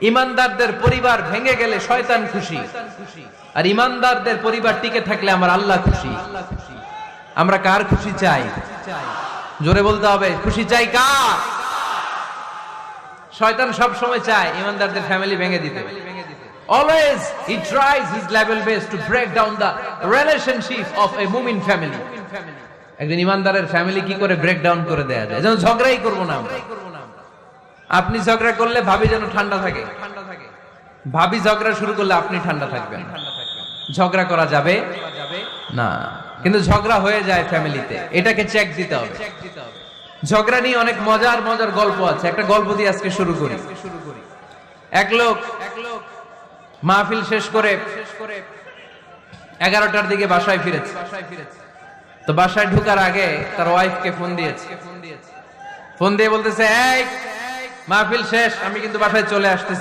ইমানদারদের পরিবার ভেঙে গেলে শয়তান খুশি, আর ইমানদারদের পরিবার টিকে থাকলে আমার আল্লাহ খুশি। আমরা কার খুশি চাই? জোরে বলতে হবে, খুশি চাই কার? শয়তান সব সময় চায় ইমানদারদের ফ্যামিলি ভেঙে দিতে। Always he tries his level best to break down the relationship of a mu'min family. একজন ইমানদারের ফ্যামিলি কি করে ব্রেক ডাউন করে দেয়া যায়? যেন ঝগড়াই করব না আমরা। আপনি ঝগড়া করলে ভাবি যেন ঠান্ডা থাকে, ভাবি ঝগড়া শুরু করলে আপনি ঠান্ডা থাকবেন। ঝগড়া করা যাবে না, কিন্তু ঝগড়া হয়ে যায় ফ্যামিলিতে, এটাকে চেক দিতে হবে। ঝগড়া নিয়ে অনেক মজার মজার গল্প আছে। একটা গল্প দিয়ে আজকে শুরু করি। এক লোক মাহফিল শেষ করে 11টার দিকে বাসায় ফিরেছে। তো বাসায় ঢোকার আগে তার ওয়াইফকে ফোন দিয়েছে। ফোন দিয়ে বলতেছে, এই মাহফিল শেষ, আমি কিন্তু বাসায় চলে আসতেছি।